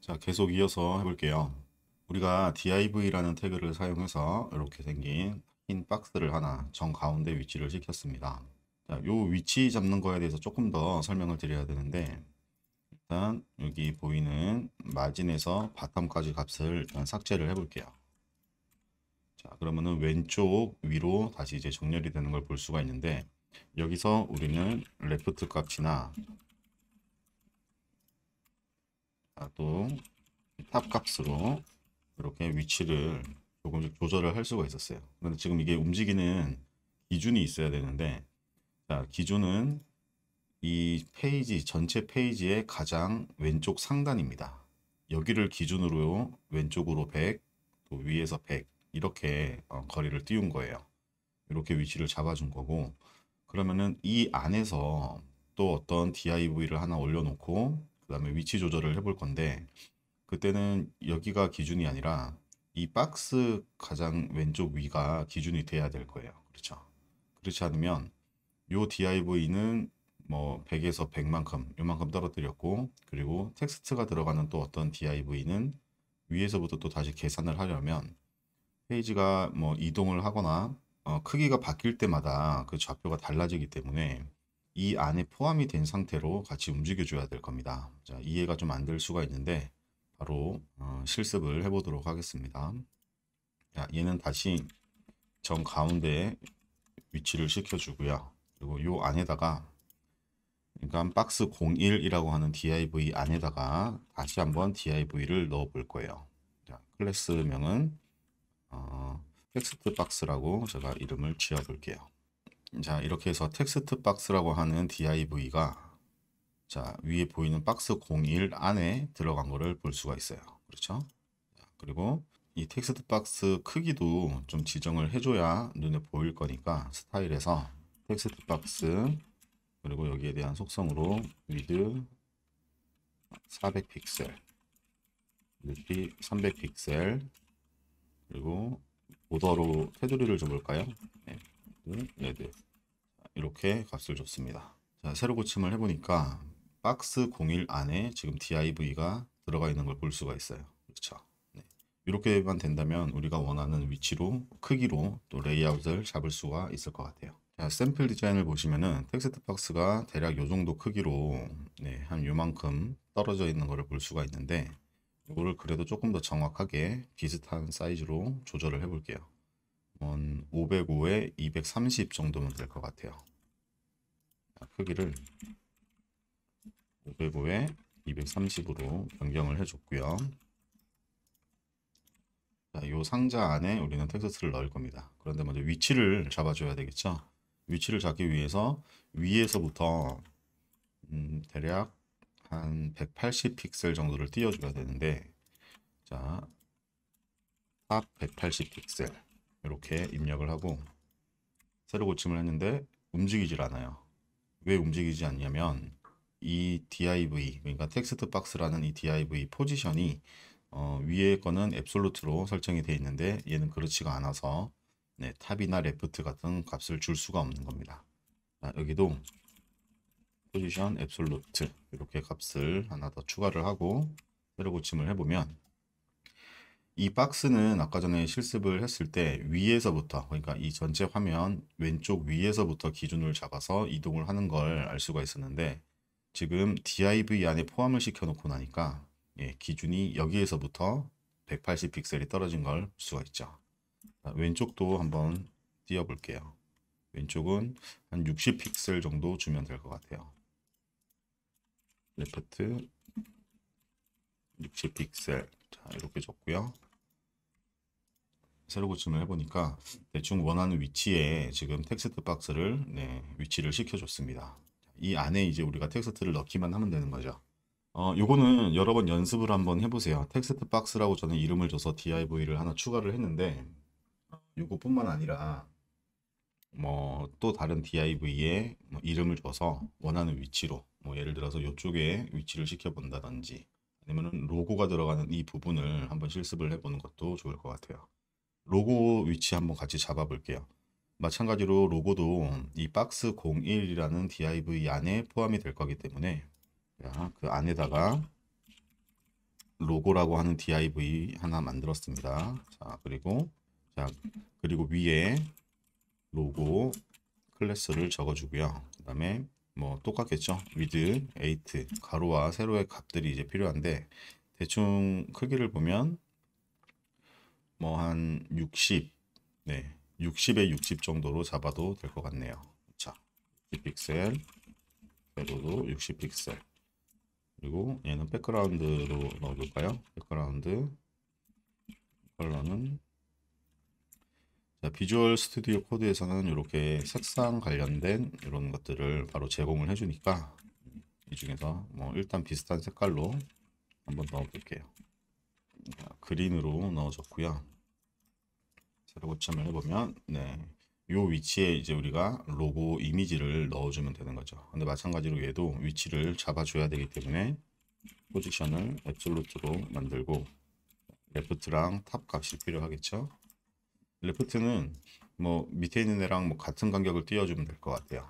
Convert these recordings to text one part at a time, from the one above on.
자, 계속 이어서 해볼게요. 우리가 div라는 태그를 사용해서 이렇게 생긴 흰 박스를 하나 정 가운데 위치를 시켰습니다. 자, 요 위치 잡는 거에 대해서 조금 더 설명을 드려야 되는데, 일단 여기 보이는 마진에서 바텀까지 값을 일단 삭제를 해볼게요. 자, 그러면은 왼쪽 위로 다시 이제 정렬이 되는 걸 볼 수가 있는데, 여기서 우리는 레프트 값이나 또 탑 값으로 이렇게 위치를 조금씩 조절을 할 수가 있었어요. 그런데 지금 이게 움직이는 기준이 있어야 되는데, 자, 기준은 이 페이지 전체 페이지의 가장 왼쪽 상단입니다. 여기를 기준으로 왼쪽으로 100, 또 위에서 100 이렇게 거리를 띄운 거예요. 이렇게 위치를 잡아준 거고, 그러면은 이 안에서 또 어떤 div를 하나 올려놓고 그 다음에 위치 조절을 해볼 건데, 그때는 여기가 기준이 아니라 이 박스 가장 왼쪽 위가 기준이 돼야 될 거예요. 그렇죠? 그렇지 않으면 요 div는 뭐 100에서 100만큼 요만큼 떨어뜨렸고, 그리고 텍스트가 들어가는 또 어떤 div는 위에서부터 또 다시 계산을 하려면 페이지가 뭐 이동을 하거나 크기가 바뀔 때마다 그 좌표가 달라지기 때문에 이 안에 포함이 된 상태로 같이 움직여 줘야 될 겁니다. 자, 이해가 좀 안 될 수가 있는데 바로 실습을 해보도록 하겠습니다. 자, 얘는 다시 정 가운데 위치를 시켜주고요. 그리고 요 안에다가, 그러니까 박스 01이라고 하는 div 안에다가 다시 한번 div를 넣어 볼 거예요. 자, 클래스명은 텍스트 박스라고 제가 이름을 지어 볼게요. 자, 이렇게 해서 텍스트 박스라고 하는 div가 자, 위에 보이는 박스 01 안에 들어간 거를 볼 수가 있어요. 그렇죠? 그리고 이 텍스트 박스 크기도 좀 지정을 해줘야 눈에 보일 거니까 스타일에서 텍스트 박스, 그리고 여기에 대한 속성으로 width 400픽셀, 높이 300픽셀, 그리고 보더로 테두리를 줘볼까요? 네, 레드. 이렇게 값을 줬습니다. 자, 새로 고침을 해보니까 박스 01 안에 지금 div가 들어가 있는 걸 볼 수가 있어요. 그렇죠? 네. 이렇게만 된다면 우리가 원하는 위치로, 크기로 또 레이아웃을 잡을 수가 있을 것 같아요. 자, 샘플 디자인을 보시면은 텍스트 박스가 대략 요 정도 크기로 네, 한 요만큼 떨어져 있는 것을 볼 수가 있는데, 이거를 그래도 조금 더 정확하게 비슷한 사이즈로 조절을 해 볼게요. 505에 230 정도면 될 것 같아요. 크기를 505에 230으로 변경을 해줬고요. 자, 이 상자 안에 우리는 텍스트를 넣을 겁니다. 그런데 먼저 위치를 잡아줘야 되겠죠. 위치를 잡기 위해서 위에서부터 대략 한 180 픽셀 정도를 띄워줘야 되는데, 자, 탑 180 픽셀 이렇게 입력을 하고 새로 고침을 했는데 움직이질 않아요. 왜 움직이지 않냐면 이 div, 그러니까 텍스트 박스라는 이 div 포지션이 위에 거는 앱솔루트로 설정이 되어 있는데 얘는 그렇지가 않아서 네, 탑이나 레프트 같은 값을 줄 수가 없는 겁니다. 자, 여기도 포지션 앱솔루트 이렇게 값을 하나 더 추가를 하고 새로 고침을 해보면, 이 박스는 아까 전에 실습을 했을 때 위에서부터, 그러니까 이 전체 화면 왼쪽 위에서부터 기준을 잡아서 이동을 하는 걸 알 수가 있었는데, 지금 div 안에 포함을 시켜 놓고 나니까 예, 기준이 여기에서부터 180 픽셀이 떨어진 걸 볼 수가 있죠. 자, 왼쪽도 한번 띄워 볼게요. 왼쪽은 한 60 픽셀 정도 주면 될 것 같아요. 레프트 60 픽셀. 자, 이렇게 줬고요. 새로 고침을 해보니까 대충 원하는 위치에 지금 텍스트 박스를 네, 위치를 시켜줬습니다. 이 안에 이제 우리가 텍스트를 넣기만 하면 되는 거죠. 요거는 여러 번 연습을 한번 해보세요. 텍스트 박스라고 저는 이름을 줘서 div를 하나 추가를 했는데, 요거뿐만 아니라 뭐 또 다른 div에 뭐 이름을 줘서 원하는 위치로, 뭐 예를 들어서 이쪽에 위치를 시켜본다든지, 아니면은 로고가 들어가는 이 부분을 한번 실습을 해보는 것도 좋을 것 같아요. 로고 위치 한번 같이 잡아 볼게요. 마찬가지로 로고도 이 박스 01이라는 div 안에 포함이 될 거기 때문에, 자, 그 안에다가 로고라고 하는 div 하나 만들었습니다. 자, 그리고 위에 로고 클래스를 적어주고요. 그 다음에 뭐 똑같겠죠. with 8 가로와 세로의 값들이 이제 필요한데 대충 크기를 보면 뭐 한 60, 네, 60에 60 정도로 잡아도 될 것 같네요. 자, 60픽셀, 궤도도 60픽셀. 그리고 얘는 백그라운드로 넣어둘까요? 백그라운드 컬러는 자, 비주얼 스튜디오 코드에서는 이렇게 색상 관련된 이런 것들을 바로 제공을 해주니까 이 중에서 뭐 일단 비슷한 색깔로 한번 넣어볼게요. 자, 그린으로 넣어줬고요. 새로 고침을 해보면 네, 요 위치에 이제 우리가 로고 이미지를 넣어주면 되는 거죠. 근데 마찬가지로 얘도 위치를 잡아줘야 되기 때문에 포지션을 앱솔루트로 만들고 레프트랑 탑 값이 필요하겠죠. 레프트는 뭐 밑에 있는 애랑 뭐 같은 간격을 띄워주면 될 것 같아요.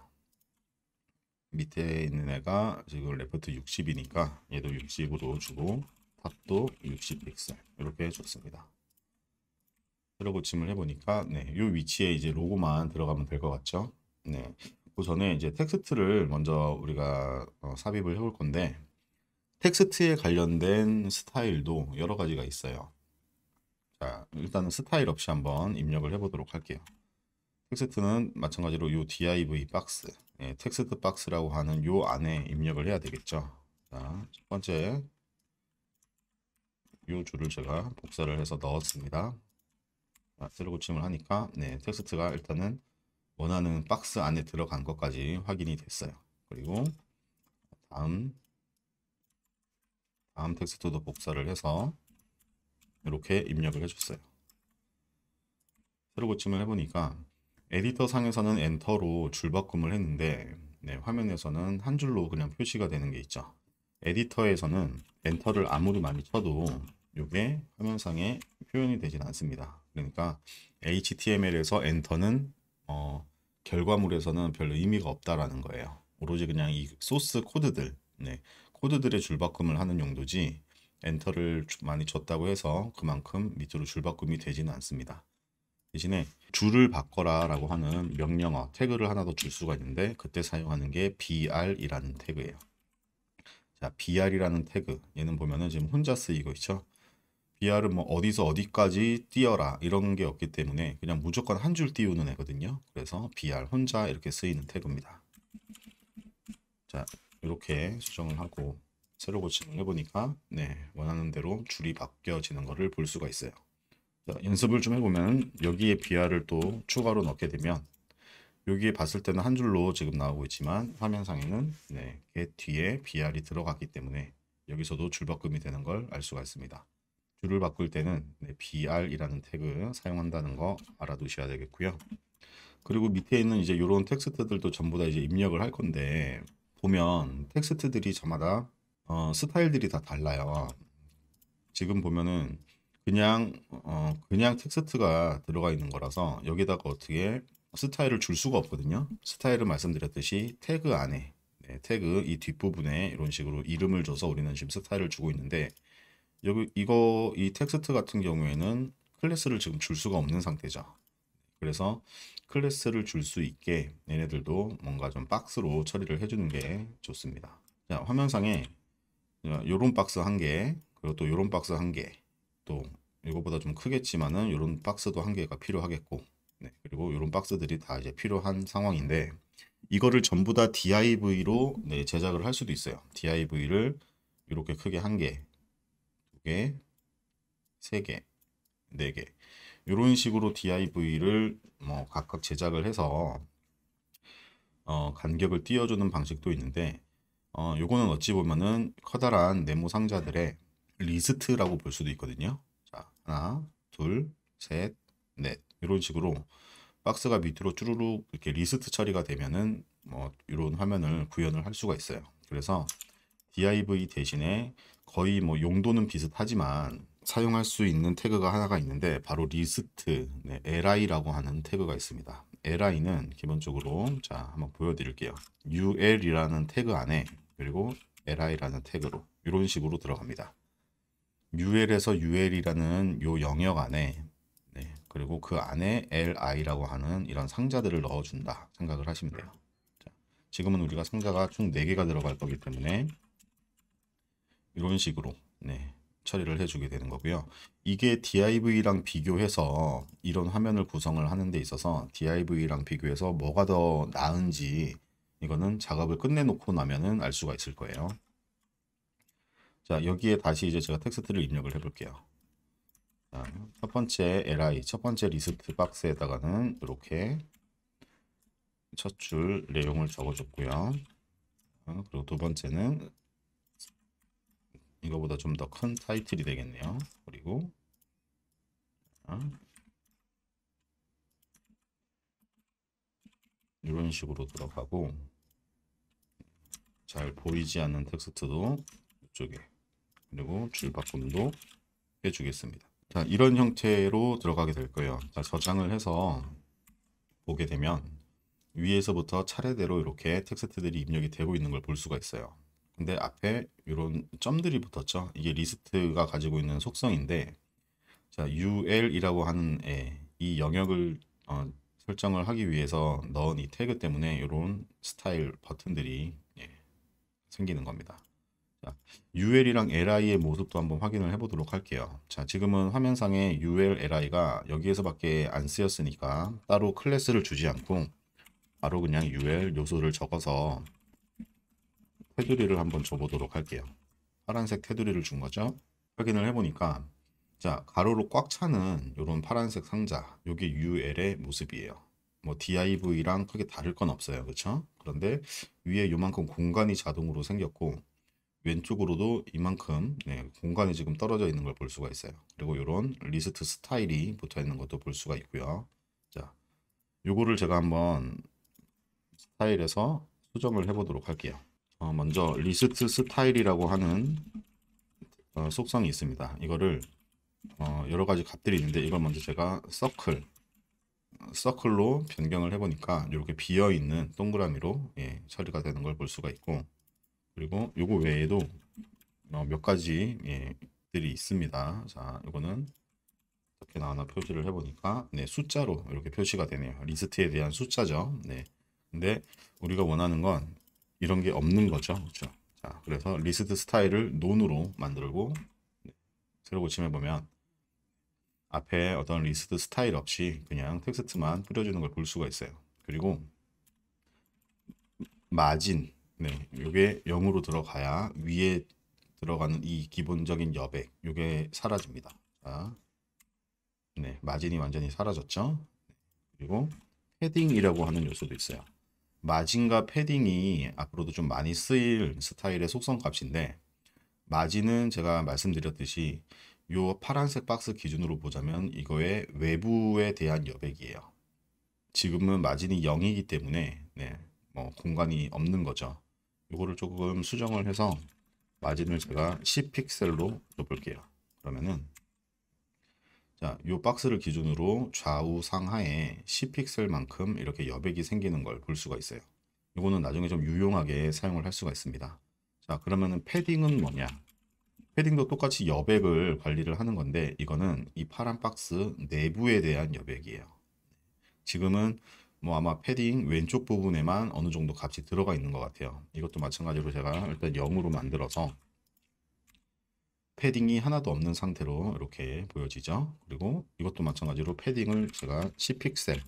밑에 있는 애가 지금 레프트 60이니까 얘도 60으로 주고 탑도 60픽셀 이렇게 해줬습니다. 새로 고침을 해보니까 네, 요 위치에 이제 로고만 들어가면 될 것 같죠. 네, 그 전에 이제 텍스트를 먼저 우리가 삽입을 해볼 건데 텍스트에 관련된 스타일도 여러 가지가 있어요. 자, 일단은 스타일 없이 한번 입력을 해보도록 할게요. 텍스트는 마찬가지로 요 div 박스, 예, 텍스트 박스라고 하는 요 안에 입력을 해야 되겠죠. 자, 첫 번째 요 줄을 제가 복사를 해서 넣었습니다. 자, 새로 고침을 하니까 네, 텍스트가 일단은 원하는 박스 안에 들어간 것까지 확인이 됐어요. 그리고 다음 텍스트도 복사를 해서 이렇게 입력을 해줬어요. 새로 고침을 해보니까 에디터 상에서는 엔터로 줄바꿈을 했는데 네, 화면에서는 한 줄로 그냥 표시가 되는 게 있죠. 에디터에서는 엔터를 아무리 많이 쳐도 이게 화면상에 표현이 되진 않습니다. 그러니까 HTML에서 엔터는 결과물에서는 별로 의미가 없다라는 거예요. 오로지 그냥 이 소스 코드들, 네, 코드들의 줄바꿈을 하는 용도지 엔터를 많이 줬다고 해서 그만큼 밑으로 줄바꿈이 되지는 않습니다. 대신에 줄을 바꿔라 라고 하는 명령어 태그를 하나 더 줄 수가 있는데 그때 사용하는 게 br이라는 태그예요. 자, br이라는 태그 얘는 보면은 지금 혼자 쓰이고 있죠. br은 뭐 어디서 어디까지 띄어라 이런 게 없기 때문에 그냥 무조건 한 줄 띄우는 애거든요. 그래서 br 혼자 이렇게 쓰이는 태그입니다. 자, 이렇게 수정을 하고 새로 고침을 해보니까 네, 원하는 대로 줄이 바뀌어지는 것을 볼 수가 있어요. 자, 연습을 좀 해보면 여기에 br을 또 추가로 넣게 되면 여기에 봤을 때는 한 줄로 지금 나오고 있지만 화면상에는 네, get 뒤에 br이 들어갔기 때문에 여기서도 줄바꿈이 되는 걸 알 수가 있습니다. 줄을 바꿀 때는 네, br이라는 태그 사용한다는 거 알아두셔야 되겠고요. 그리고 밑에 있는 이제 이런 텍스트들도 전부 다 이제 입력을 할 건데 보면 텍스트들이 저마다 스타일들이 다 달라요. 지금 보면은 그냥 텍스트가 들어가 있는 거라서 여기다가 어떻게 스타일을 줄 수가 없거든요. 스타일은 말씀드렸듯이 태그 안에 네, 태그 이 뒷부분에 이런 식으로 이름을 줘서 우리는 지금 스타일을 주고 있는데 이 텍스트 같은 경우에는 클래스를 지금 줄 수가 없는 상태죠. 그래서 클래스를 줄 수 있게 얘네들도 뭔가 좀 박스로 처리를 해주는 게 좋습니다. 자, 화면상에 요런 박스 한 개, 그리고 또 요런 박스 한 개, 또 이거보다 좀 크겠지만은 요런 박스도 한 개가 필요하겠고, 네, 그리고 요런 박스들이 다 이제 필요한 상황인데 이거를 전부 다 div로 네, 제작을 할 수도 있어요. div를 이렇게 크게 한 개, 두 개, 세 개, 네 개. 이런 식으로 div를 뭐 각각 제작을 해서 간격을 띄워주는 방식도 있는데 요거는 어찌 보면은 커다란 네모 상자들의 리스트라고 볼 수도 있거든요. 자, 하나, 둘, 셋, 넷 이런 식으로 박스가 밑으로 쭈루룩 이렇게 리스트 처리가 되면은 뭐 이런 화면을 구현을 할 수가 있어요. 그래서 div 대신에 거의 뭐 용도는 비슷하지만 사용할 수 있는 태그가 하나가 있는데 바로 리스트 네, li라고 하는 태그가 있습니다. li는 기본적으로 자 한번 보여드릴게요. ul이라는 태그 안에 그리고 li라는 태그로 이런 식으로 들어갑니다. UL에서 UL이라는 요 영역 안에 그리고 그 안에 LI라고 하는 이런 상자들을 넣어준다 생각을 하시면 돼요. 자, 지금은 우리가 상자가 총 4개가 들어갈 거기 때문에 이런 식으로 처리를 해주게 되는 거고요. 이게 DIV랑 비교해서 이런 화면을 구성을 하는 데 있어서 DIV랑 비교해서 뭐가 더 나은지 이거는 작업을 끝내놓고 나면은 알 수가 있을 거예요. 자, 여기에 다시 이제 제가 텍스트를 입력을 해볼게요. 자, 첫 번째 LI, 첫 번째 리스트 박스에다가는 이렇게 첫 줄 내용을 적어줬고요. 그리고 두 번째는 이거보다 좀 더 큰 타이틀이 되겠네요. 그리고 이런 식으로 들어가고 잘 보이지 않는 텍스트도 이쪽에 그리고 줄바꿈도 해주겠습니다. 자, 이런 형태로 들어가게 될 거예요. 자, 저장을 해서 보게 되면 위에서부터 차례대로 이렇게 텍스트들이 입력이 되고 있는 걸 볼 수가 있어요. 근데 앞에 이런 점들이 붙었죠. 이게 리스트가 가지고 있는 속성인데, 자, UL이라고 하는 이 영역을 설정을 하기 위해서 넣은 이 태그 때문에 이런 스타일 버튼들이 생기는 겁니다. 자, UL이랑 LI의 모습도 한번 확인을 해보도록 할게요. 자, 지금은 화면상에 UL, LI가 여기에서밖에 안 쓰였으니까 따로 클래스를 주지 않고 바로 그냥 UL 요소를 적어서 테두리를 한번 줘보도록 할게요. 파란색 테두리를 준 거죠. 확인을 해보니까 자, 가로로 꽉 차는 이런 파란색 상자, 이게 UL의 모습이에요. 뭐 DIV랑 크게 다를 건 없어요. 그렇죠? 그런데 위에 이만큼 공간이 자동으로 생겼고 왼쪽으로도 이만큼 공간이 지금 떨어져 있는 걸 볼 수가 있어요. 그리고 이런 리스트 스타일이 붙어 있는 것도 볼 수가 있고요. 자, 요거를 제가 한번 스타일에서 수정을 해보도록 할게요. 먼저 리스트 스타일이라고 하는 속성이 있습니다. 이거를 여러 가지 값들이 있는데 이걸 먼저 제가 서클로 변경을 해보니까 이렇게 비어있는 동그라미로 처리가 되는 걸 볼 수가 있고, 그리고 요거 외에도 몇 가지 들이 있습니다. 자, 이거는 어떻게 나오나 표시를 해보니까 숫자로 이렇게 표시가 되네요. 리스트에 대한 숫자죠. 근데 우리가 원하는 건 이런 게 없는 거죠. 그렇죠? 자, 그래서 리스트 스타일을 논으로 만들고 새로 고침해 보면 앞에 어떤 리스트 스타일 없이 그냥 텍스트만 뿌려주는 걸 볼 수가 있어요. 그리고 마진, 이게 0으로 들어가야 위에 들어가는 이 기본적인 여백, 이게 사라집니다. 자, 마진이 완전히 사라졌죠. 그리고 패딩이라고 하는 요소도 있어요. 마진과 패딩이 앞으로도 좀 많이 쓰일 스타일의 속성 값인데, 마진은 제가 말씀드렸듯이 요 파란색 박스 기준으로 보자면 이거의 외부에 대한 여백이에요. 지금은 마진이 0이기 때문에 뭐 공간이 없는 거죠. 이거를 조금 수정을 해서 마진을 제가 10픽셀로 둬볼게요. 그러면은 자, 요 박스를 기준으로 좌우 상하에 10픽셀만큼 이렇게 여백이 생기는 걸 볼 수가 있어요. 이거는 나중에 좀 유용하게 사용을 할 수가 있습니다. 자, 그러면은 패딩은 뭐냐? 패딩도 똑같이 여백을 관리를 하는 건데 이거는 이 파란 박스 내부에 대한 여백이에요. 지금은 뭐 아마 패딩 왼쪽 부분에만 어느 정도 값이 들어가 있는 것 같아요. 이것도 마찬가지로 제가 일단 0으로 만들어서 패딩이 하나도 없는 상태로 이렇게 보여지죠. 그리고 이것도 마찬가지로 패딩을 제가 10픽셀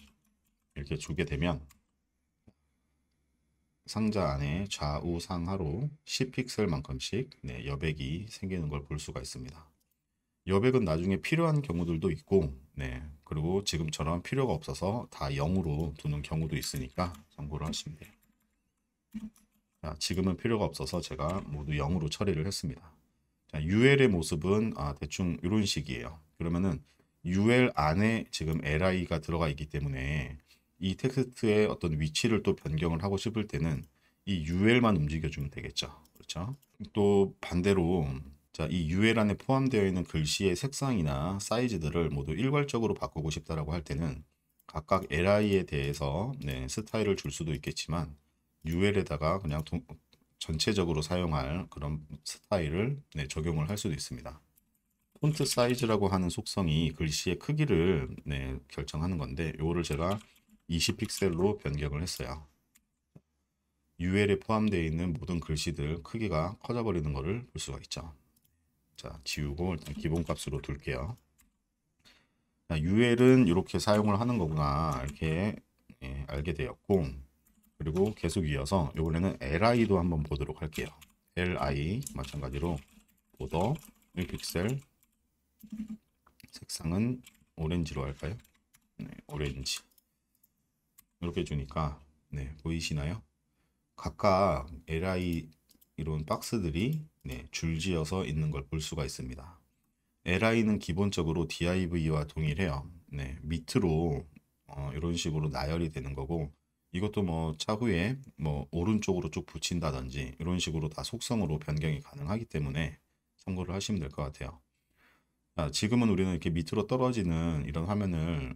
이렇게 주게 되면 상자 안에 좌우 상하로 10픽셀만큼씩 여백이 생기는 걸 볼 수가 있습니다. 여백은 나중에 필요한 경우들도 있고, 그리고 지금처럼 필요가 없어서 다 0으로 두는 경우도 있으니까 참고를 하시면 돼요. 자, 지금은 필요가 없어서 제가 모두 0으로 처리를 했습니다. 자, UL의 모습은 대충 이런 식이에요. 그러면은 UL 안에 지금 LI가 들어가 있기 때문에 이 텍스트의 어떤 위치를 또 변경을 하고 싶을 때는 이 UL만 움직여주면 되겠죠. 그렇죠? 또 반대로 자, 이 UL 안에 포함되어 있는 글씨의 색상이나 사이즈들을 모두 일괄적으로 바꾸고 싶다라고 할 때는 각각 LI에 대해서 스타일을 줄 수도 있겠지만 UL에다가 그냥 전체적으로 사용할 그런 스타일을 적용을 할 수도 있습니다. 폰트 사이즈라고 하는 속성이 글씨의 크기를 결정하는 건데, 요거를 제가 20픽셀로 변경을 했어요. UL에 포함되어 있는 모든 글씨들 크기가 커져 버리는 것을 볼 수가 있죠. 자, 지우고 일단 기본값으로 둘게요. UL은 이렇게 사용을 하는 거구나, 이렇게 알게 되었고, 그리고 계속 이어서 이번에는 LI도 한번 보도록 할게요. LI 마찬가지로 보더 1픽셀, 색상은 오렌지로 할까요? 네, 오렌지. 이렇게 주니까 보이시나요? 각각 LI 이런 박스들이 줄지어서 있는 걸 볼 수가 있습니다. LI는 기본적으로 DIV와 동일해요. 밑으로 이런 식으로 나열이 되는 거고, 이것도 뭐 차후에 뭐 오른쪽으로 쭉 붙인다든지 이런 식으로 다 속성으로 변경이 가능하기 때문에 참고를 하시면 될 것 같아요. 지금은 우리는 이렇게 밑으로 떨어지는 이런 화면을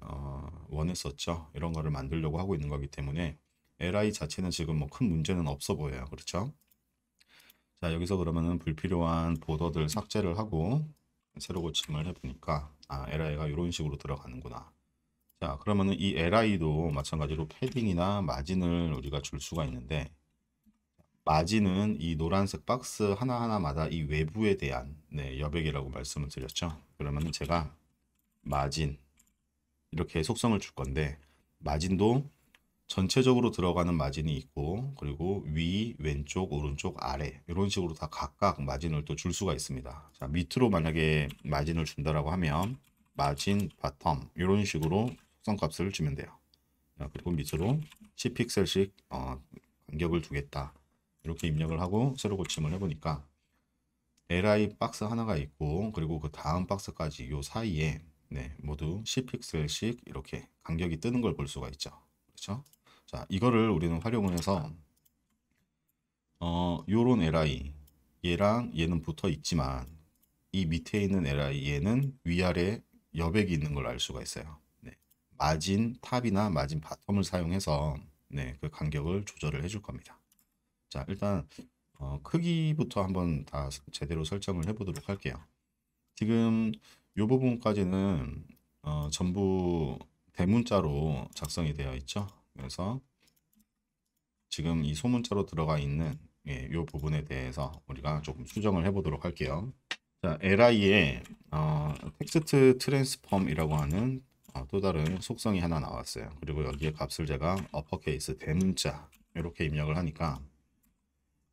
원했었죠. 이런 거를 만들려고 하고 있는 거기 때문에 LI 자체는 지금 뭐 큰 문제는 없어 보여요. 그렇죠? 자, 여기서 그러면은 불필요한 보더들 삭제를 하고 새로 고침을 해보니까 LI가 이런 식으로 들어가는구나. 자, 그러면은 이 LI도 마찬가지로 패딩이나 마진을 우리가 줄 수가 있는데, 마진은 이 노란색 박스 하나하나마다 이 외부에 대한 여백이라고 말씀을 드렸죠. 그러면은 제가 마진 이렇게 속성을 줄 건데, 마진도 전체적으로 들어가는 마진이 있고, 그리고 위, 왼쪽, 오른쪽, 아래 이런 식으로 다 각각 마진을 또 줄 수가 있습니다. 자, 밑으로 만약에 마진을 준다라고 하면 마진, 바텀 이런 식으로 속성값을 주면 돼요. 자, 그리고 밑으로 10픽셀씩 간격을 두겠다. 이렇게 입력을 하고 새로 고침을 해보니까 LI 박스 하나가 있고, 그리고 그 다음 박스까지 요 사이에 모두 10픽셀씩 이렇게 간격이 뜨는 걸 볼 수가 있죠. 그렇죠? 자, 이거를 우리는 활용을 해서 요런 LI 얘랑 얘는 붙어 있지만 이 밑에 있는 LI 얘는 위아래 여백이 있는 걸 알 수가 있어요. 마진 탑이나 마진 바텀을 사용해서 그 간격을 조절을 해줄 겁니다. 자, 일단 크기부터 한번 다 제대로 설정을 해보도록 할게요. 지금 이 부분까지는 전부 대문자로 작성이 되어 있죠. 그래서 지금 이 소문자로 들어가 있는 이 부분에 대해서 우리가 조금 수정을 해보도록 할게요. 자, LI에 텍스트 트랜스폼이라고 하는 또 다른 속성이 하나 나왔어요. 그리고 여기에 값을 제가 어퍼케이스 대문자 이렇게 입력을 하니까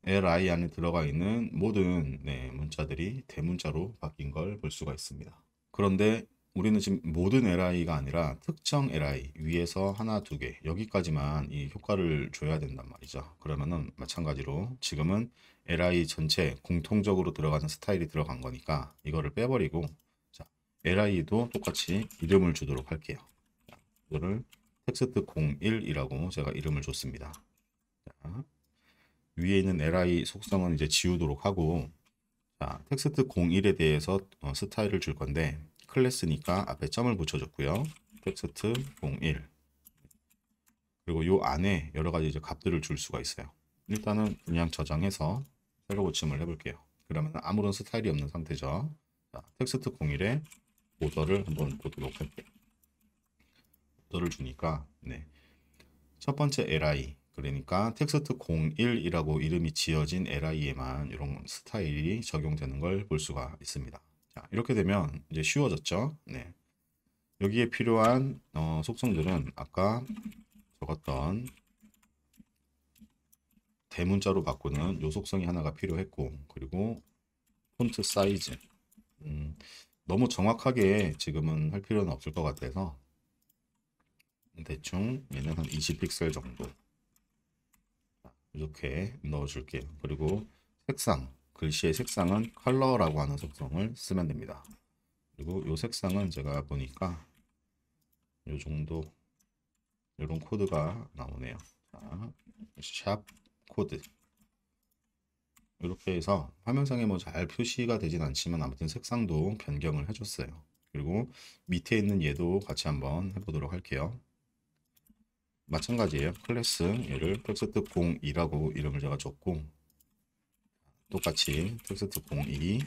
LI 안에 들어가 있는 모든 문자들이 대문자로 바뀐 걸 볼 수가 있습니다. 그런데 우리는 지금 모든 LI가 아니라 특정 LI 위에서 하나, 두 개 여기까지만 이 효과를 줘야 된단 말이죠. 그러면은 마찬가지로 지금은 LI 전체 공통적으로 들어가는 스타일이 들어간 거니까 이거를 빼버리고, 자, LI도 똑같이 이름을 주도록 할게요. 자, 이거를 텍스트 01이라고 제가 이름을 줬습니다. 자, 위에 있는 LI 속성은 이제 지우도록 하고, 자, 텍스트 01에 대해서 스타일을 줄 건데 클래스니까 앞에 점을 붙여줬고요. 텍스트 01 그리고 요 안에 여러 가지 이제 값들을 줄 수가 있어요. 일단은 그냥 저장해서 새로 고침을 해볼게요. 그러면 아무런 스타일이 없는 상태죠. 자, 텍스트 01에 보더를 한번 보도록 할게요. 보더를 주니까 첫 번째 LI 그러니까 텍스트 01이라고 이름이 지어진 LI에만 이런 스타일이 적용되는 걸 볼 수가 있습니다. 자, 이렇게 되면 이제 쉬워졌죠. 여기에 필요한 속성들은 아까 적었던 대문자로 바꾸는 요 속성이 하나가 필요했고, 그리고 폰트 사이즈 너무 정확하게 지금은 할 필요는 없을 것 같아서 대충 얘는 한 20픽셀 정도 이렇게 넣어줄게요. 그리고 색상, 글씨의 색상은 컬러라고 하는 속성을 쓰면 됩니다. 그리고 이 색상은 제가 보니까 이 정도 이런 코드가 나오네요. 자, 샵 코드 이렇게 해서 화면상에 뭐 잘 표시가 되진 않지만 아무튼 색상도 변경을 해줬어요. 그리고 밑에 있는 얘도 같이 한번 해보도록 할게요. 마찬가지예요. 클래스 얘를 텍스트 02라고 이름을 제가 줬고, 똑같이 텍스트 02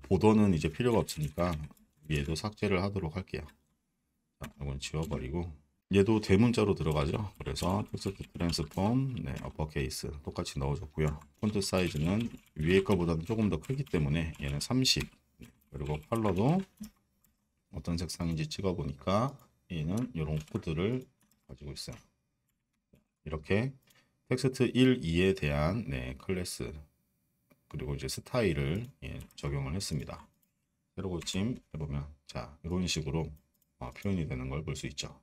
보더는 이제 필요가 없으니까 얘도 삭제를 하도록 할게요. 자, 이건 지워버리고 얘도 대문자로 들어가죠. 그래서 텍스트 트랜스폼 어퍼케이스 똑같이 넣어줬고요. 폰트 사이즈는 위에 거보다는 조금 더 크기 때문에 얘는 30. 그리고 컬러도 어떤 색상인지 찍어보니까 얘는 이런 코드를 가지고 있어요. 이렇게 텍스트 1, 2에 대한 클래스 그리고 이제 스타일을 적용을 했습니다. 세로 고침 해보면 자 이런 식으로 표현이 되는 걸 볼 수 있죠.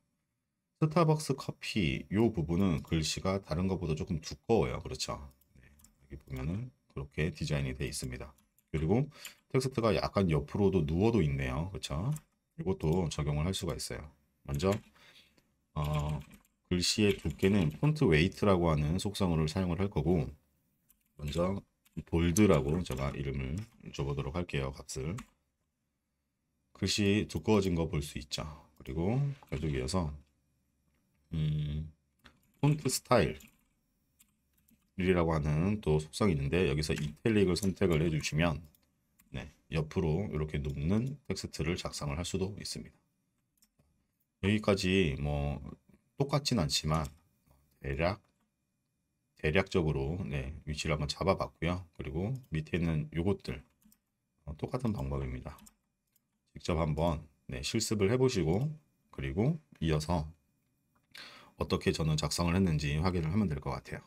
스타벅스 커피 이 부분은 글씨가 다른 것보다 조금 두꺼워요. 그렇죠. 여기 보면은 그렇게 디자인이 되어 있습니다. 그리고 텍스트가 약간 옆으로도 누워도 있네요. 그렇죠. 이것도 적용을 할 수가 있어요. 먼저 글씨의 두께는 폰트 웨이트라고 하는 속성어를 사용을 할 거고 먼저 볼드라고 제가 이름을 줘보도록 할게요. 값을 글씨 두꺼워진 거 볼 수 있죠. 그리고 계속 이어서 폰트 스타일 이라고 하는 또 속성이 있는데 여기서 이탈릭을 선택을 해주시면 옆으로 이렇게 눕는 텍스트를 작성을 할 수도 있습니다. 여기까지 뭐 똑같진 않지만 대략적으로 위치를 한번 잡아봤고요. 그리고 밑에 있는 요것들 똑같은 방법입니다. 직접 한번 실습을 해보시고 그리고 이어서 어떻게 저는 작성을 했는지 확인을 하면 될 것 같아요.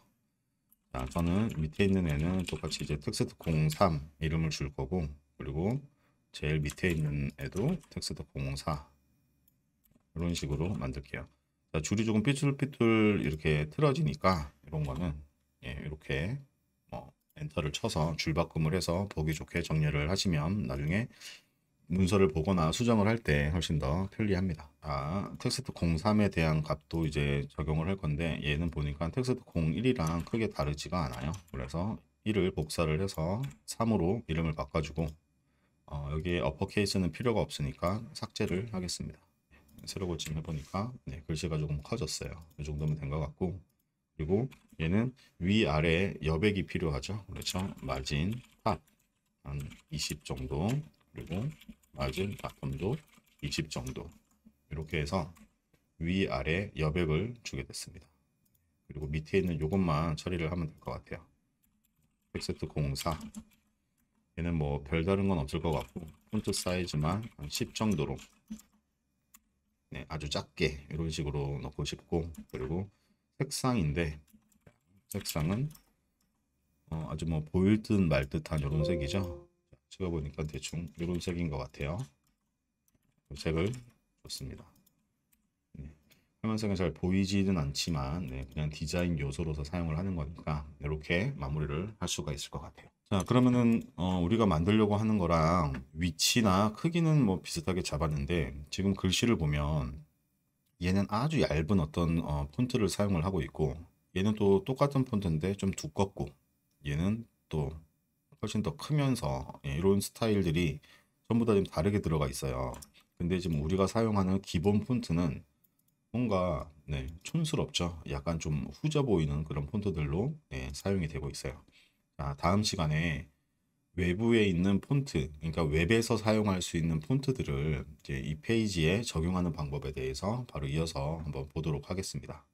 자, 저는 밑에 있는 애는 똑같이 이제 텍스트 03 이름을 줄 거고 그리고 제일 밑에 있는 애도 텍스트 04 이런 식으로 만들게요. 자, 줄이 조금 삐뚤삐뚤 이렇게 틀어지니까 이런 거는 이렇게 엔터를 쳐서 줄바꿈을 해서 보기 좋게 정렬을 하시면 나중에 문서를 보거나 수정을 할 때 훨씬 더 편리합니다. 텍스트 03에 대한 값도 이제 적용을 할 건데 얘는 보니까 텍스트 01이랑 크게 다르지가 않아요. 그래서 1을 복사를 해서 3으로 이름을 바꿔주고 여기에 어퍼케이스는 필요가 없으니까 삭제를 하겠습니다. 세로 고침 해보니까 글씨가 조금 커졌어요. 이 정도면 된 것 같고 그리고 얘는 위아래 여백이 필요하죠. 그렇죠. 마진 탑 한 20 정도 그리고 마진 바텀도 20 정도 이렇게 해서 위아래 여백을 주게 됐습니다. 그리고 밑에 있는 요것만 처리를 하면 될 것 같아요. 텍스트 04 얘는 뭐 별다른 건 없을 것 같고 폰트 사이즈만 한 10 정도로 아주 작게 이런 식으로 넣고 싶고 그리고 색상인데 색상은 아주 뭐 보일 듯 말 듯한 이런 색이죠. 찍어보니까 대충 이런 색인 것 같아요. 색을 줬습니다. 화면상에 잘 보이지는 않지만 그냥 디자인 요소로서 사용을 하는 거니까 이렇게 마무리를 할 수가 있을 것 같아요. 자 그러면은 우리가 만들려고 하는 거랑 위치나 크기는 뭐 비슷하게 잡았는데 지금 글씨를 보면 얘는 아주 얇은 어떤 폰트를 사용을 하고 있고 얘는 또 똑같은 폰트인데 좀 두껍고 얘는 또 훨씬 더 크면서 이런 스타일들이 전부 다 좀 다르게 들어가 있어요. 근데 지금 우리가 사용하는 기본 폰트는 뭔가 촌스럽죠. 약간 좀 후져 보이는 그런 폰트들로 사용이 되고 있어요. 자, 다음 시간에 외부에 있는 폰트, 그러니까 웹에서 사용할 수 있는 폰트들을 이제 이 페이지에 적용하는 방법에 대해서 바로 이어서 한번 보도록 하겠습니다.